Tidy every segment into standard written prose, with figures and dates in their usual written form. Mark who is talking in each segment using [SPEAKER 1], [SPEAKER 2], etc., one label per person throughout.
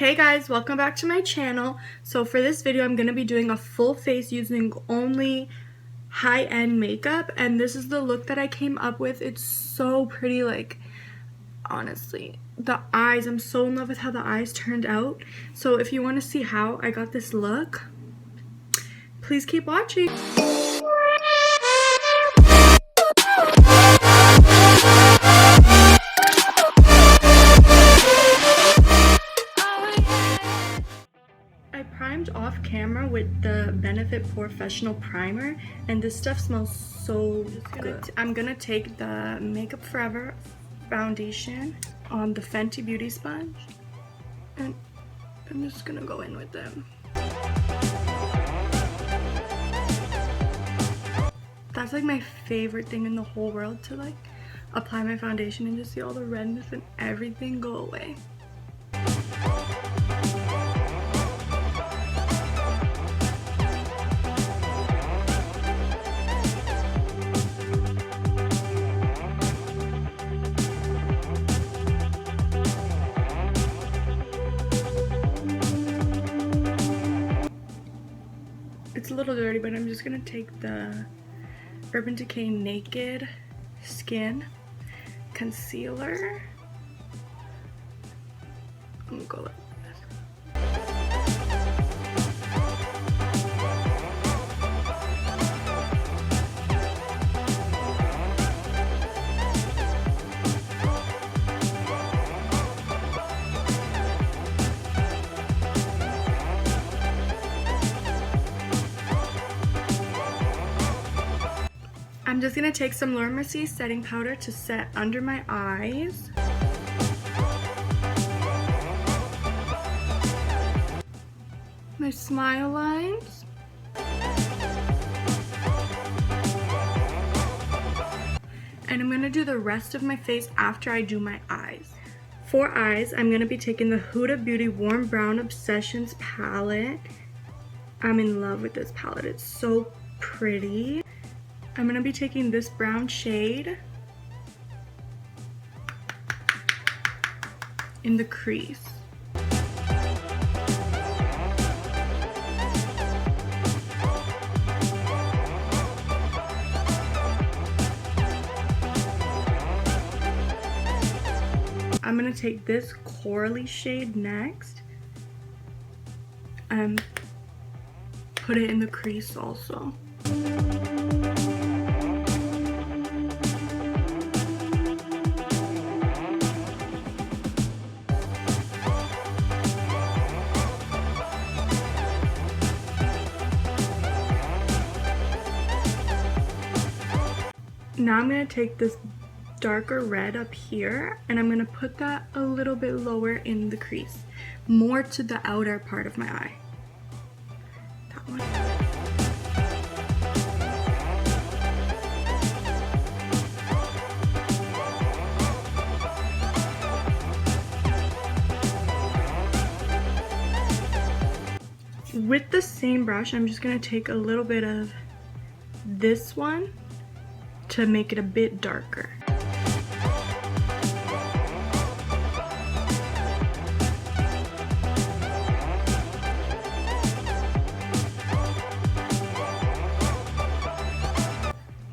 [SPEAKER 1] Hey guys, welcome back to my channel. So for this video I'm going to be doing a full face using only high-end makeup, and this is the look that I came up with. It's so pretty, like honestly. The eyes, I'm so in love with how the eyes turned out. So if you want to see how I got this look, please keep watching. Off camera with the Benefit Professional Primer, and this stuff smells so good. I'm gonna take the Makeup Forever foundation on the Fenty Beauty Sponge, and I'm just gonna go in with them. That's like my favorite thing in the whole world, to like apply my foundation and just see all the redness and everything go away. It's a little dirty, but I'm just gonna take the Urban Decay Naked Skin Concealer. I'm gonna go like this. I'm just going to take some Laura Mercier setting powder to set under my eyes. My smile lines. And I'm going to do the rest of my face after I do my eyes. For eyes, I'm going to be taking the Huda Beauty Warm Brown Obsessions palette. I'm in love with this palette. It's so pretty. I'm going to be taking this brown shade in the crease. I'm going to take this corally shade next and put it in the crease also. Now I'm going to take this darker red up here, and I'm going to put that a little bit lower in the crease, more to the outer part of my eye. That one. With the same brush, I'm just going to take a little bit of this one to make it a bit darker.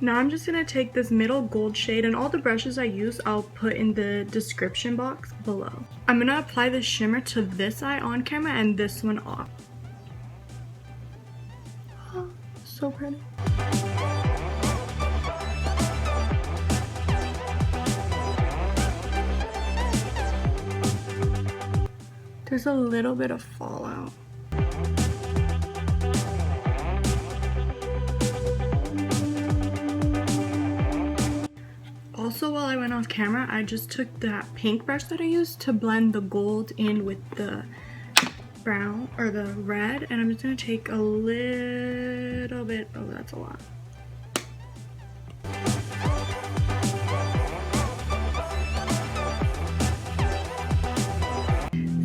[SPEAKER 1] Now I'm just going to take this middle gold shade, and all the brushes I use I'll put in the description box below. I'm going to apply the shimmer to this eye on camera and this one off. Oh, so pretty. There's a little bit of fallout. Also, while I went off camera, I just took that pink brush that I used to blend the gold in with the brown or the red, and I'm just going to take a little bit, oh that's a lot.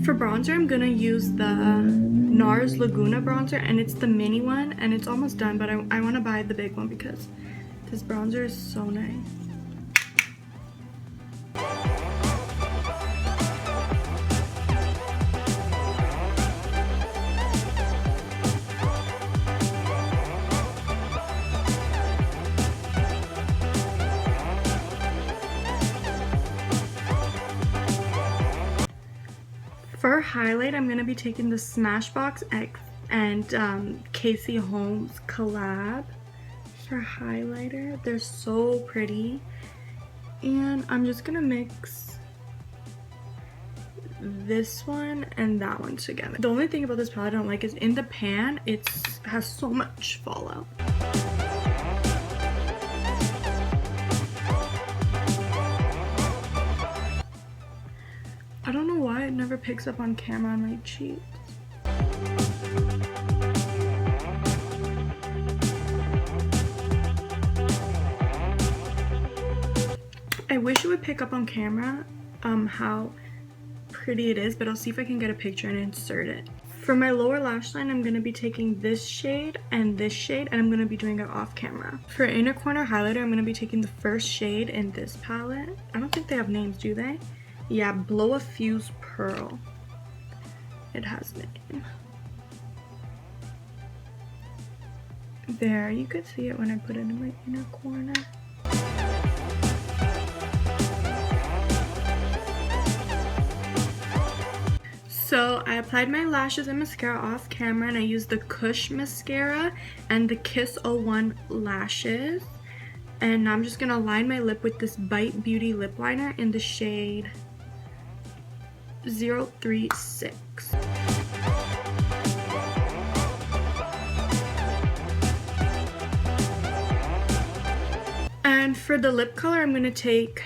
[SPEAKER 1] For bronzer, I'm gonna use the NARS Laguna bronzer, and it's the mini one, and it's almost done, but I want to buy the big one because this bronzer is so nice. For highlight, I'm going to be taking the Smashbox X and Casey Holmes collab for highlighter. They're so pretty. And I'm just going to mix this one and that one together. The only thing about this palette I don't like is in the pan, it has so much fallout. I don't know why it never picks up on camera on my cheeks. I wish it would pick up on camera how pretty it is, but I'll see if I can get a picture and insert it. For my lower lash line, I'm going to be taking this shade, and I'm going to be doing it off camera. For inner corner highlighter, I'm going to be taking the first shade in this palette. I don't think they have names, do they? Yeah, Blow a Fuse Pearl. It has name. There, you could see it when I put it in my inner corner. So I applied my lashes and mascara off camera, and I used the Kush mascara and the Kiss 01 lashes. And now I'm just gonna line my lip with this Bite Beauty lip liner in the shade 036. And for the lip color, I'm gonna take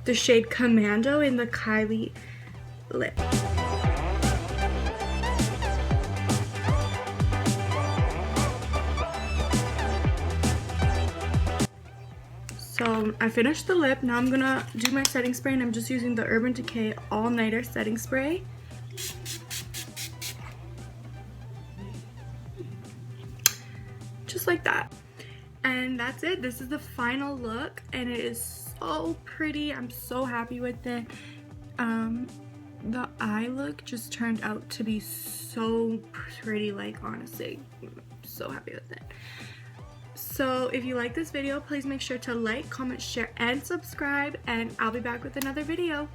[SPEAKER 1] the shade Commando in the Kylie lip. So I finished the lip. Now I'm gonna do my setting spray, and I'm just using the Urban Decay All Nighter setting spray. Just like that. And that's it. This is the final look, and it is so pretty. I'm so happy with it. The eye look just turned out to be so pretty, like, honestly, I'm so happy with it. So if you like this video, please make sure to like, comment, share, and subscribe, and I'll be back with another video.